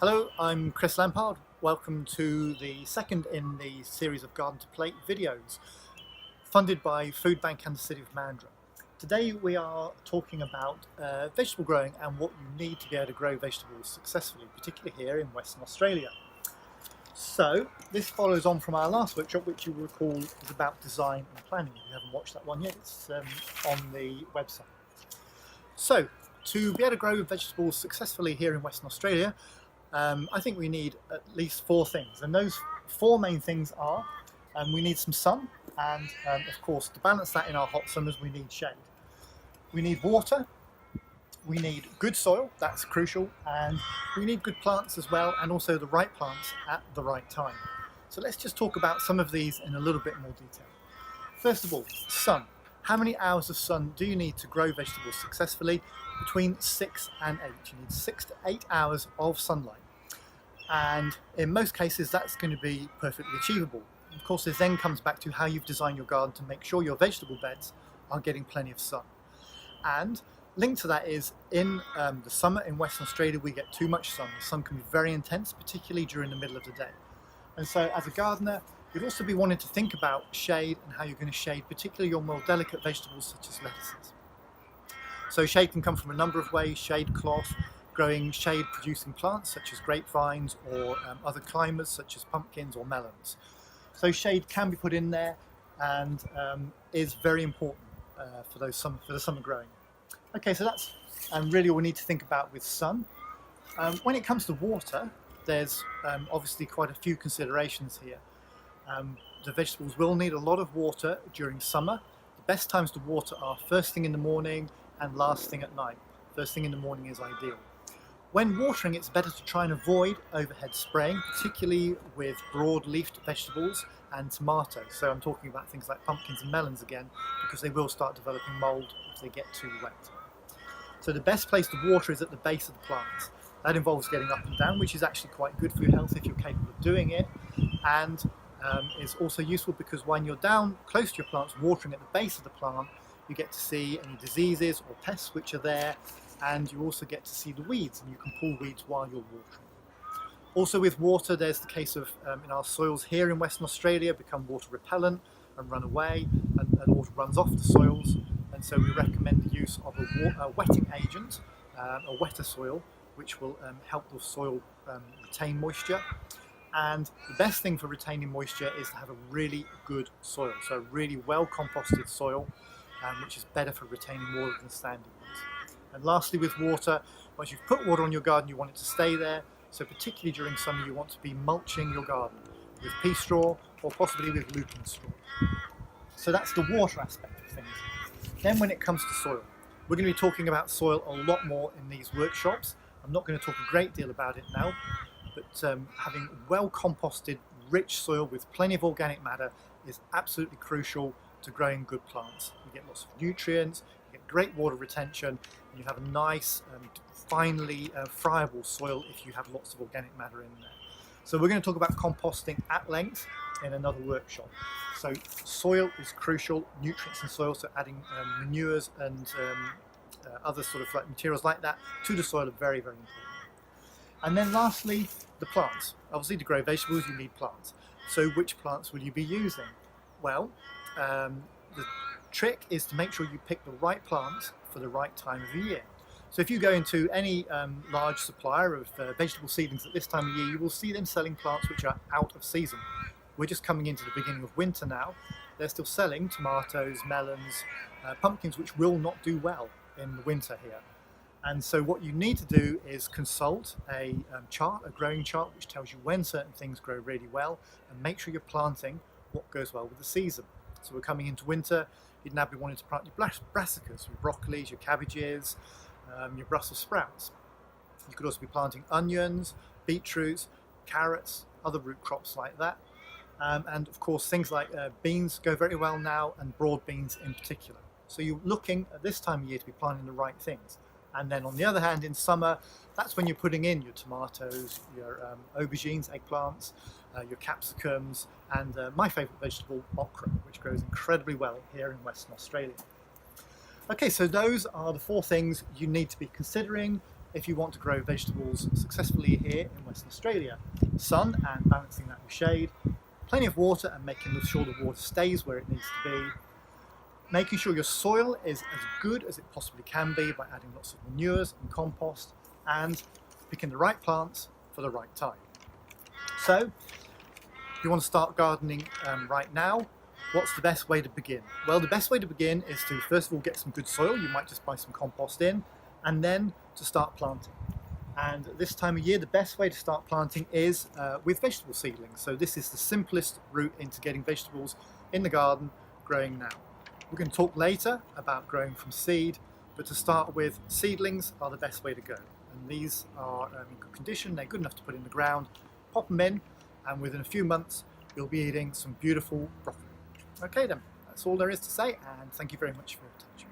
Hello, I'm Chris Lampard. Welcome to the second in the series of Garden to Plate videos, funded by Food Bank and the City of Mandurah. Today we are talking about vegetable growing and what you need to be able to grow vegetables successfully, particularly here in Western Australia. So this follows on from our last workshop, which you will recall is about design and planning. If you haven't watched that one yet, it's on the website. So to be able to grow vegetables successfully here in Western Australia, I think we need at least four things, and those four main things are we need some sun, and of course to balance that in our hot summers we need shade. We need water, we need good soil, that's crucial, and we need good plants as well, and also the right plants at the right time. So let's just talk about some of these in a little bit more detail. First of all, sun. How many hours of sun do you need to grow vegetables successfully? Between 6 and 8. You need 6 to 8 hours of sunlight. And in most cases that's going to be perfectly achievable. Of course, this then comes back to how you've designed your garden to make sure your vegetable beds are getting plenty of sun. And linked to that is in the summer in Western Australia we get too much sun. The sun can be very intense, particularly during the middle of the day. And so as a gardener, you'd also be wanting to think about shade and how you're going to shade particularly your more delicate vegetables such as lettuces. So shade can come from a number of ways: shade cloth, growing shade producing plants such as grapevines, or other climbers such as pumpkins or melons. So shade can be put in there and is very important for the summer growing. Okay, so that's really all we need to think about with sun. When it comes to water, there's obviously quite a few considerations here. The vegetables will need a lot of water during summer. The best times to water are first thing in the morning and last thing at night. First thing in the morning is ideal. When watering, it's better to try and avoid overhead spraying, particularly with broad-leafed vegetables and tomatoes. So I'm talking about things like pumpkins and melons again, because they will start developing mould if they get too wet. So the best place to water is at the base of the plants. That involves getting up and down, which is actually quite good for your health if you're capable of doing it, and is also useful because when you're down close to your plants, watering at the base of the plant, you get to see any diseases or pests which are there, and you also get to see the weeds, and you can pull weeds while you're watering. Also with water, there's the case of in our soils here in Western Australia become water repellent and run away, and water runs off the soils, and so we recommend the use of a wetting agent, a wetter soil, which will help the soil retain moisture. And the best thing for retaining moisture is to have a really good soil, so a really well composted soil, which is better for retaining water than standing ones. And lastly, with water, once you've put water on your garden, you want it to stay there. So particularly during summer, you want to be mulching your garden with pea straw or possibly with lupin straw. So that's the water aspect of things. Then when it comes to soil, we're going to be talking about soil a lot more in these workshops. I'm not going to talk a great deal about it now, but having well composted, rich soil with plenty of organic matter is absolutely crucial to growing good plants. You get lots of nutrients, you get great water retention, and you have a nice and finely friable soil if you have lots of organic matter in there. So we're going to talk about composting at length in another workshop. So soil is crucial, nutrients in soil, so adding manures and other sort of materials like that to the soil are very, very important. And then lastly, the plants. Obviously to grow vegetables you need plants. So which plants will you be using? Well, the trick is to make sure you pick the right plants for the right time of the year. So if you go into any large supplier of vegetable seedlings at this time of year, you will see them selling plants which are out of season. We're just coming into the beginning of winter now. They're still selling tomatoes, melons, pumpkins, which will not do well in the winter here. And so what you need to do is consult a chart, a growing chart, which tells you when certain things grow really well, and make sure you're planting what goes well with the season. So we're coming into winter, you'd now be wanting to plant your brassicas, your broccolis, your cabbages, your Brussels sprouts. You could also be planting onions, beetroots, carrots, other root crops like that. And of course things like beans go very well now, and broad beans in particular. So you're looking at this time of year to be planting the right things. And then on the other hand, in summer, that's when you're putting in your tomatoes, your aubergines, eggplants, your capsicums, and my favourite vegetable, okra, which grows incredibly well here in Western Australia. Okay, so those are the four things you need to be considering if you want to grow vegetables successfully here in Western Australia. Sun and balancing that with shade, plenty of water and making sure the water stays where it needs to be, making sure your soil is as good as it possibly can be by adding lots of manures and compost, and picking the right plants for the right time. So, if you want to start gardening right now, what's the best way to begin? Well, the best way to begin is to first of all get some good soil. You might just buy some compost in, and then to start planting. And this time of year, the best way to start planting is with vegetable seedlings. So this is the simplest route into getting vegetables in the garden growing now. We're going to talk later about growing from seed, but to start with, seedlings are the best way to go. And these are in good condition, they're good enough to put in the ground, pop them in, and within a few months, you'll be eating some beautiful broccoli. Okay then, that's all there is to say, and thank you very much for your attention.